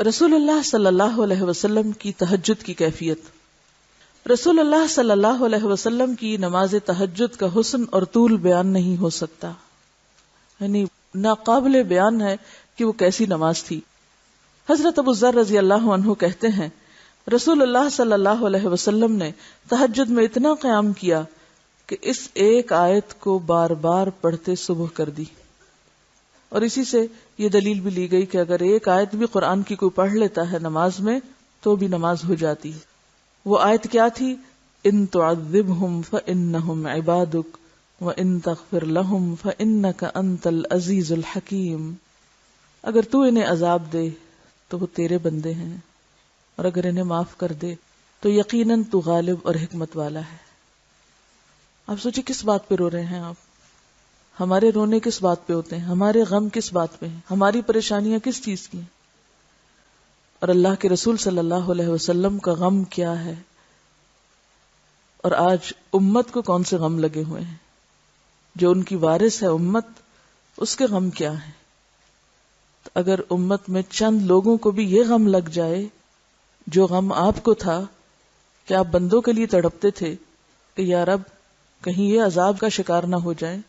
رسول اللہ صلی اللہ علیہ وسلم کی تہجد کی کیفیت. رسول اللہ صلی اللہ علیہ وسلم کی نماز تہجد کا حسن اور طول بیان نہیں ہو سکتا، یعنی ناقابل بیان ہے کہ وہ کیسی نماز تھی. حضرت ابو ذر رضی اللہ عنہ کہتے ہیں رسول اللہ صلی اللہ علیہ وسلم نے تہجد میں اتنا قیام کیا کہ اس ایک آیت کو بار بار پڑھتے صبح کر دی. اور اسی سے یہ دلیل بھی لی گئی کہ اگر ایک آیت بھی قرآن کی کوئی پڑھ لیتا ہے نماز میں تو بھی نماز ہو جاتی ہے. وہ آیت کیا تھی؟ ان تعذبہم فانہم عبادک وان تغفر لہم فانک انت العزیز الحکیم. اگر تو انہیں عذاب دے تو وہ تیرے بندے ہیں، اور اگر انہیں معاف کر دے تو یقیناً تو غالب اور حکمت والا ہے. آپ سوچیں کس بات پہ رو رہے ہیں آپ؟ ہمارے رونے کس بات پہ ہوتے ہیں؟ ہمارے غم کس بات پہ ہیں؟ ہماری پریشانیاں کس چیز کی ہیں؟ اور اللہ کے رسول صلی اللہ علیہ وسلم کا غم کیا ہے؟ اور آج امت کو کون سے غم لگے ہوئے ہیں؟ جو ان کی وارث ہے امت، اس کے غم کیا ہے؟ تو اگر امت میں چند لوگوں کو بھی یہ غم لگ جائے جو غم آپ کو تھا کہ آپ بندوں کے لیے تڑپتے تھے کہ یا رب کہیں یہ عذاب کا شکار نہ ہو جائیں،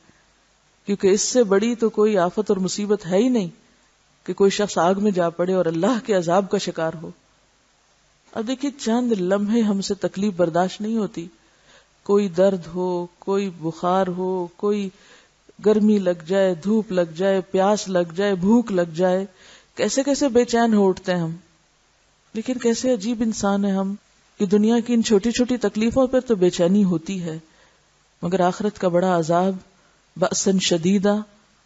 کیونکہ اس سے بڑی تو کوئی آفت اور مصیبت ہے ہی نہیں کہ کوئی شخص آگ میں جا پڑے اور اللہ کے عذاب کا شکار ہو. اب دیکھیے چند لمحے ہم سے تکلیف برداشت نہیں ہوتی، کوئی درد ہو، کوئی بخار ہو، کوئی گرمی لگ جائے، دھوپ لگ جائے، پیاس لگ جائے، بھوک لگ جائے، کیسے کیسے بے چین ہو اٹھتے ہیں ہم. لیکن کیسے عجیب انسان ہیں ہم کہ دنیا کی ان چھوٹی چھوٹی تکلیفوں پر تو بے چینی ہوتی ہے، مگر آخرت کا بڑا عذاب بأسن شدیدہ،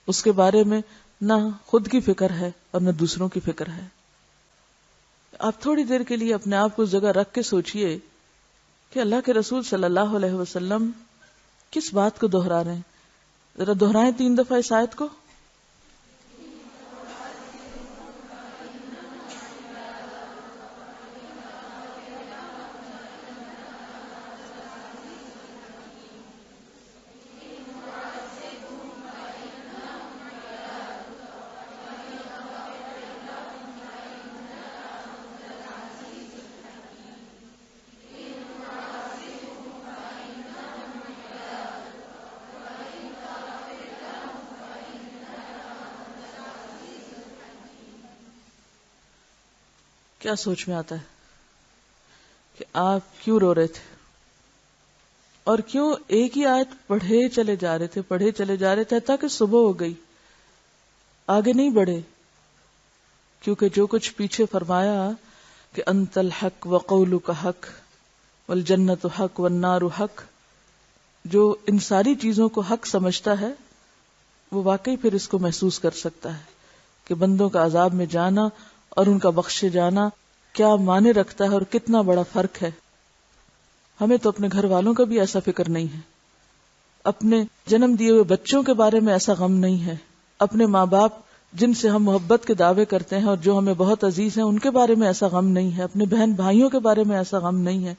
اس کے بارے میں نہ خود کی فکر ہے اور نہ دوسروں کی فکر ہے. آپ تھوڑی دیر کے لیے اپنے آپ کو اس جگہ رکھ کے سوچئے کہ اللہ کے رسول صلی اللہ علیہ وسلم کس بات کو دہرا رہے ہیں. ذرا دہرائیں 3 دفعہ اس آیت کو. کیا سوچ میں آتا ہے کہ آپ کیوں رو رہے تھے اور کیوں ایک ہی آیت پڑھے چلے جا رہے تھے تاکہ صبح ہو گئی، آگے نہیں بڑھے؟ کیونکہ جو کچھ پیچھے فرمایا کہ انت الحق وقولک حق والجنت حق والنار حق، جو ان ساری چیزوں کو حق سمجھتا ہے وہ واقعی پھر اس کو محسوس کر سکتا ہے کہ بندوں کا عذاب میں جانا اور ان کا بخشے جانا کیا معنی رکھتا ہے اور کتنا بڑا فرق ہے. ہمیں تو اپنے گھر والوں کا بھی ایسا فکر نہیں ہے، اپنے جنم دیے ہوئے بچوں کے بارے میں ایسا غم نہیں ہے، اپنے ماں باپ جن سے ہم محبت کے دعوے کرتے ہیں اور جو ہمیں بہت عزیز ہیں ان کے بارے میں ایسا غم نہیں ہے، اپنے بہن بھائیوں کے بارے میں ایسا غم نہیں ہے،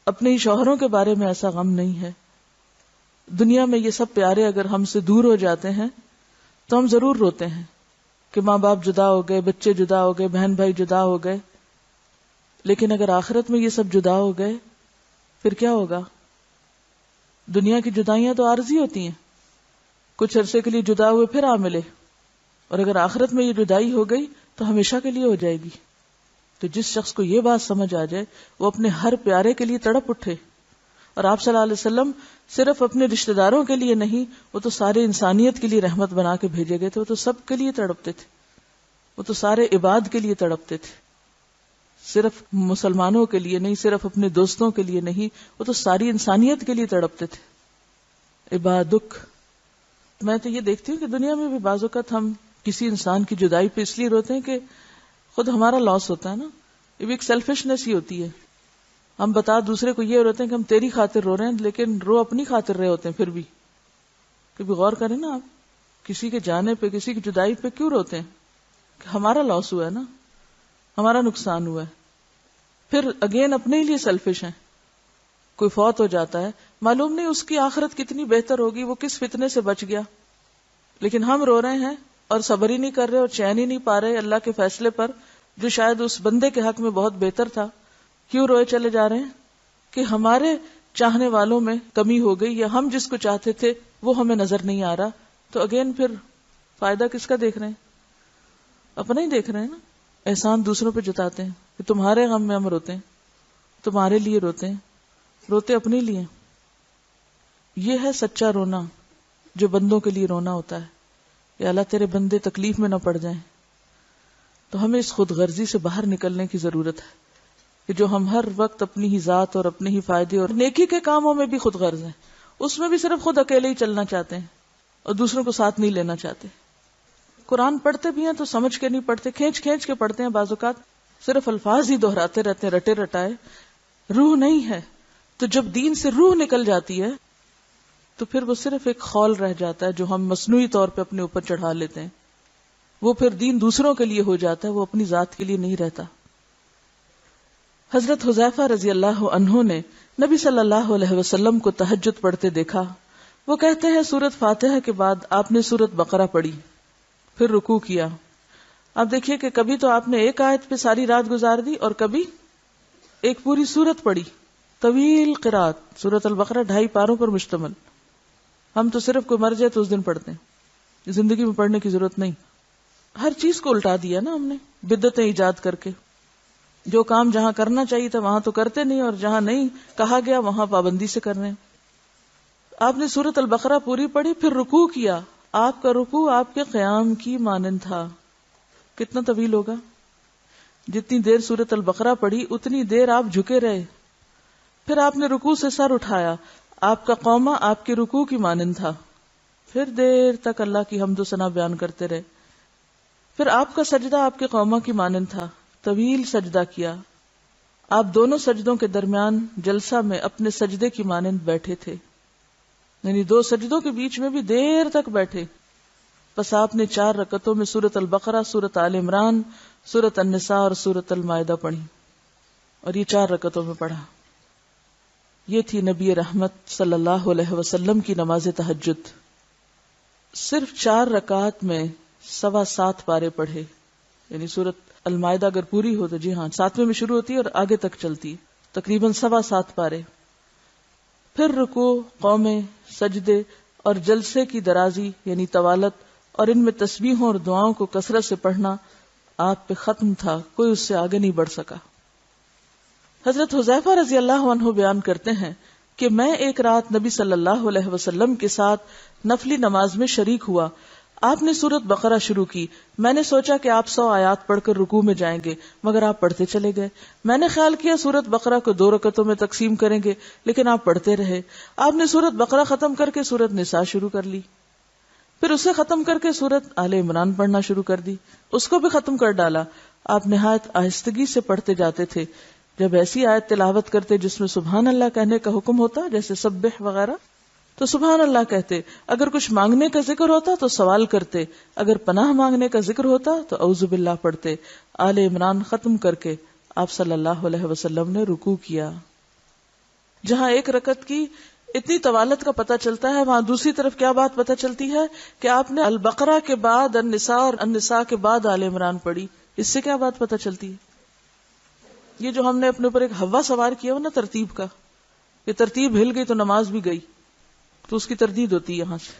اپنے ہی شوہروں کے بارے میں ایسا غم نہیں ہے. دنیا میں یہ سب پیارے اگر ہم سے دور ہو جاتے ہیں تو ہم ضرور روتے ہیں کہ ماں باپ جدا ہو گئے، بچے جدا ہو گئے، بہن بھائی جدا ہو گئے. لیکن اگر آخرت میں یہ سب جدا ہو گئے پھر کیا ہوگا؟ دنیا کی جدائیاں تو عارضی ہوتی ہیں، کچھ عرصے کے لیے جدا ہوئے پھر آ ملے، اور اگر آخرت میں یہ جدائی ہو گئی تو ہمیشہ کے لیے ہو جائے گی. تو جس شخص کو یہ بات سمجھ آ جائے وہ اپنے ہر پیارے کے لیے تڑپ اٹھے. اور آپ صلی اللہ علیہ وسلم صرف اپنے رشتہ داروں کے لیے نہیں، وہ تو سارے انسانیت کے لیے رحمت بنا کے بھیجے گئے تھے، وہ تو سب کے لیے تڑپتے تھے، وہ تو سارے عباد کے لیے تڑپتے تھے، صرف مسلمانوں کے لیے نہیں، صرف اپنے دوستوں کے لیے نہیں، وہ تو ساری انسانیت کے لیے تڑپتے تھے. عبادک. میں تو یہ دیکھتی ہوں کہ دنیا میں بھی بعض اوقات ہم کسی انسان کی جدائی پہ اس لیے روتے ہیں کہ خود ہمارا لاس ہوتا ہے نا، یہ بھی ایک سیلفشنس ہی ہوتی ہے. ہم بتا دوسرے کو یہ روتے ہیں کہ ہم تیری خاطر رو رہے ہیں، لیکن رو اپنی خاطر رہے ہوتے ہیں. پھر بھی کبھی غور کریں نا آپ، کسی کے جانے پہ، کسی کی جدائی پہ کیوں روتے ہیں؟ کہ ہمارا لاس ہوا ہے نا، ہمارا نقصان ہوا ہے. پھر اگین اپنے ہی لیے سیلفش ہیں. کوئی فوت ہو جاتا ہے، معلوم نہیں اس کی آخرت کتنی بہتر ہوگی، وہ کس فتنے سے بچ گیا، لیکن ہم رو رہے ہیں اور صبر ہی نہیں کر رہے اور چین ہی نہیں پا رہے اللہ کے فیصلے پر جو شاید اس بندے کے حق میں بہت بہتر تھا، کیوں روئے چلے جا رہے ہیں؟ کہ ہمارے چاہنے والوں میں کمی ہو گئی، یا ہم جس کو چاہتے تھے وہ ہمیں نظر نہیں آ رہا. تو اگین پھر فائدہ کس کا دیکھ رہے ہیں؟ اپنا ہی دیکھ رہے ہیں نا. احسان دوسروں پہ جتاتے ہیں کہ تمہارے غم میں ہم روتے ہیں، تمہارے لیے روتے ہیں، روتے اپنے لیے. یہ ہے سچا رونا، جو بندوں کے لیے رونا ہوتا ہے. یا اللہ تیرے بندے تکلیف میں نہ پڑ جائیں. تو ہمیں اس خود غرضی سے باہر نکلنے کی ضرورت ہے کہ جو ہم ہر وقت اپنی ہی ذات اور اپنے ہی فائدے اور نیکی کے کاموں میں بھی خود غرض ہیں، اس میں بھی صرف خود اکیلے ہی چلنا چاہتے ہیں اور دوسروں کو ساتھ نہیں لینا چاہتے. قرآن پڑھتے بھی ہیں تو سمجھ کے نہیں پڑھتے، کھینچ کھینچ کے پڑھتے ہیں، بعض اوقات صرف الفاظ ہی دہراتے رہتے ہیں رٹے رٹائے، روح نہیں ہے. تو جب دین سے روح نکل جاتی ہے تو پھر وہ صرف ایک خول رہ جاتا ہے جو ہم مصنوعی طور پہ اپنے اوپر چڑھا لیتے ہیں. وہ پھر دین دوسروں کے لیے ہو جاتا ہے، وہ اپنی ذات کے لیے نہیں رہتا. حضرت حذیفہ رضی اللہ عنہ نے نبی صلی اللہ علیہ وسلم کو تہجد پڑھتے دیکھا. وہ کہتے ہیں سورۃ فاتحہ کے بعد آپ نے سورۃ بقرہ پڑھی، پھر رکوع کیا. آپ دیکھیے کہ کبھی تو آپ نے ایک آیت پہ ساری رات گزار دی اور کبھی ایک پوری سورت پڑھی، طویل قرات. سورۃ البقرہ 2.5 پاروں پر مشتمل. ہم تو صرف کوئی مر جائے تو اس دن پڑھتے ہیں، زندگی میں پڑھنے کی ضرورت نہیں. ہر چیز کو الٹا دیا نا ہم نے بدعتیں ایجاد کر کے. جو کام جہاں کرنا چاہیے تھا وہاں تو کرتے نہیں، اور جہاں نہیں کہا گیا وہاں پابندی سے کر رہے ہیں. آپ نے سورۃ البقرہ پوری پڑھی، پھر رکوع کیا. آپ کا رکوع آپ کے قیام کی مانند تھا. کتنا طویل ہوگا؟ جتنی دیر سورۃ البقرہ پڑھی اتنی دیر آپ جھکے رہے. پھر آپ نے رکوع سے سر اٹھایا، آپ کا قومہ آپ کے رکوع کی مانند تھا. پھر دیر تک اللہ کی حمد و ثنا بیان کرتے رہے. پھر آپ کا سجدہ آپ کے قومہ کی مانند تھا، طویل سجدہ کیا. آپ دونوں سجدوں کے درمیان جلسہ میں اپنے سجدے کی مانند بیٹھے تھے، یعنی 2 سجدوں کے بیچ میں بھی دیر تک بیٹھے. بس آپ نے 4 رکعتوں میں سورۃ البقرہ، سورۃ آل عمران، سورۃ النساء اور سورۃ المائدہ پڑھی، اور یہ 4 رکعتوں میں پڑھا. یہ تھی نبی رحمت صلی اللہ علیہ وسلم کی نماز تہجد. صرف 4 رکعات میں 7.25 پارے پڑھے. یعنی سورۃ المائدہ اگر پوری ہو تو جی ہاں 7ویں میں شروع ہوتی ہے اور آگے تک چلتی، تقریباً 7.25 پارے. پھر رکوع، قومے، سجدے اور جلسے کی درازی یعنی طوالت، اور ان میں تسبیحوں اور دعاؤں کو کثرت سے پڑھنا آپ پہ ختم تھا، کوئی اس سے آگے نہیں بڑھ سکا. حضرت حذیفہ رضی اللہ عنہ بیان کرتے ہیں کہ میں ایک رات نبی صلی اللہ علیہ وسلم کے ساتھ نفلی نماز میں شریک ہوا. آپ نے سورۃ بقرہ شروع کی. میں نے سوچا کہ آپ 100 آیات پڑھ کر رکوع میں جائیں گے، مگر آپ پڑھتے چلے گئے. میں نے خیال کیا سورۃ بقرہ کو 2 رکعتوں میں تقسیم کریں گے، لیکن آپ پڑھتے رہے. آپ نے سورۃ بقرہ ختم کر کے سورۃ نساء شروع کر لی، پھر اسے ختم کر کے سورۃ آل عمران پڑھنا شروع کر دی، اس کو بھی ختم کر ڈالا. آپ نہایت آہستگی سے پڑھتے جاتے تھے. جب ایسی آیت تلاوت کرتے جس میں سبحان اللہ کہنے کا حکم ہوتا، جیسے سبح وغیرہ، تو سبحان اللہ کہتے. اگر کچھ مانگنے کا ذکر ہوتا تو سوال کرتے، اگر پناہ مانگنے کا ذکر ہوتا تو اعوذ باللہ پڑھتے. آل عمران ختم کر کے آپ صلی اللہ علیہ وسلم نے رکوع کیا. جہاں ایک رکعت کی اتنی طوالت کا پتہ چلتا ہے، وہاں دوسری طرف کیا بات پتہ چلتی ہے کہ آپ نے البقرہ کے بعد النساء اور النساء کے بعد آل عمران پڑھی. اس سے کیا بات پتہ چلتی ہے؟ یہ جو ہم نے اپنے اوپر ایک ہوا سوار کیا ہو نا ترتیب کا، یہ ترتیب ہل گئی تو نماز بھی گئی، تو اس کی تردید ہوتی ہے یہاں سے.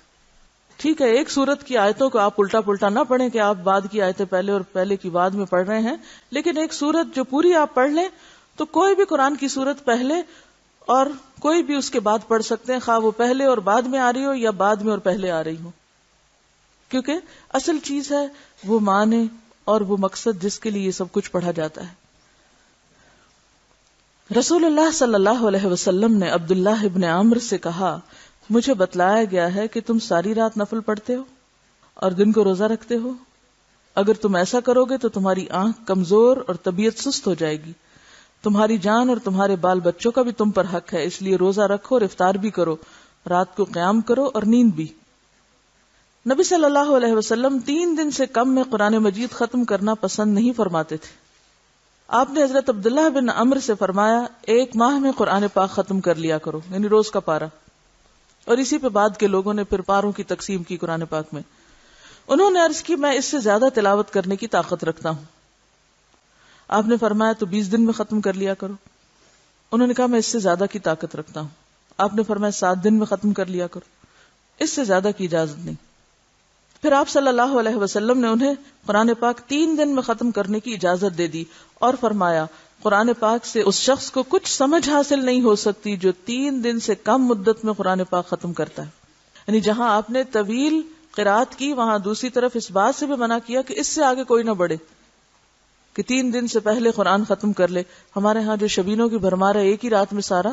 ٹھیک ہے، ایک سورت کی آیتوں کو آپ الٹا پلٹا نہ پڑھیں کہ آپ بعد کی آیتیں پہلے اور پہلے کی بعد میں پڑھ رہے ہیں، لیکن ایک سورت جو پوری آپ پڑھ لیں تو کوئی بھی قرآن کی سورت پہلے اور کوئی بھی اس کے بعد پڑھ سکتے ہیں، خواہ وہ پہلے اور بعد میں آ رہی ہو یا بعد میں اور پہلے آ رہی ہو، کیونکہ اصل چیز ہے وہ معنی اور وہ مقصد جس کے لیے یہ سب کچھ پڑھا جاتا ہے. رسول اللہ صلی اللہ علیہ وسلم نے عبداللہ ابن عمرو سے کہا، مجھے بتلایا گیا ہے کہ تم ساری رات نفل پڑھتے ہو اور دن کو روزہ رکھتے ہو. اگر تم ایسا کرو گے تو تمہاری آنکھ کمزور اور طبیعت سست ہو جائے گی. تمہاری جان اور تمہارے بال بچوں کا بھی تم پر حق ہے، اس لیے روزہ رکھو اور افطار بھی کرو، رات کو قیام کرو اور نیند بھی. نبی صلی اللہ علیہ وسلم 3 دن سے کم میں قرآن مجید ختم کرنا پسند نہیں فرماتے تھے. آپ نے حضرت عبداللہ بن عمرو سے فرمایا، 1 ماہ میں قرآن پاک ختم کر لیا کرو، یعنی روز کا پارا. اور اسی پہ بعد کے لوگوں نے پھر پاروں کی تقسیم کی قرآن پاک میں. انہوں نے عرض کی، میں اس سے زیادہ تلاوت کرنے کی طاقت رکھتا ہوں. آپ نے فرمایا تو 20 دن میں ختم کر لیا کرو. انہوں نے کہا میں اس سے زیادہ کی طاقت رکھتا ہوں. آپ نے فرمایا 7 دن میں ختم کر لیا کرو, اس سے زیادہ کی اجازت نہیں. پھر آپ صلی اللہ علیہ وسلم نے انہیں قرآن پاک 3 دن میں ختم کرنے کی اجازت دے دی اور فرمایا قرآن پاک سے اس شخص کو کچھ سمجھ حاصل نہیں ہو سکتی جو 3 دن سے کم مدت میں قرآن پاک ختم کرتا ہے. یعنی جہاں آپ نے طویل قرات کی, وہاں دوسری طرف اس بات سے بھی منع کیا کہ اس سے آگے کوئی نہ بڑھے کہ 3 دن سے پہلے قرآن ختم کر لے. ہمارے ہاں جو شبینوں کی بھرمار ہے ایک ہی رات میں سارا,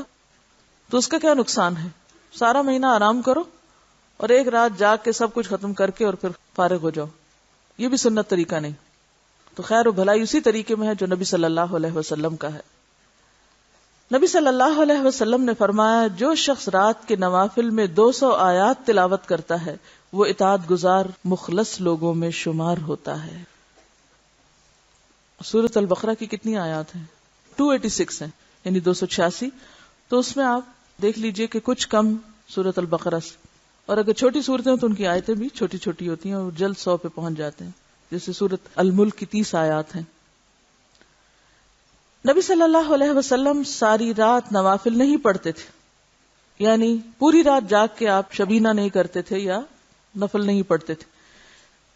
تو اس کا کیا نقصان ہے؟ سارا مہینہ آرام کرو اور ایک رات جاگ کے سب کچھ ختم کر کے اور پھر فارغ ہو جاؤ. یہ بھی سنت طریقہ نہیں. تو خیر و بھلائی اسی طریقے میں ہے جو نبی صلی اللہ علیہ وسلم کا ہے. نبی صلی اللہ علیہ وسلم نے فرمایا جو شخص رات کے نوافل میں 200 آیات تلاوت کرتا ہے وہ اطاعت گزار مخلص لوگوں میں شمار ہوتا ہے. سورۃ البقرہ کی کتنی آیات ہیں؟ 286 ہیں, یعنی 286. تو اس میں آپ دیکھ لیجئے کہ کچھ کم سورۃ البقرہ سے, اور اگر چھوٹی صورتیں ہیں تو ان کی آیتیں بھی چھوٹی چھوٹی ہوتی ہیں اور جلد 100 پہ پہنچ جاتے ہیں, جیسے سورۃ الملک کی 30 آیات ہیں. نبی صلی اللہ علیہ وسلم ساری رات نوافل نہیں پڑھتے تھے, یعنی پوری رات جاگ کے آپ شبینہ نہیں کرتے تھے یا نفل نہیں پڑھتے تھے.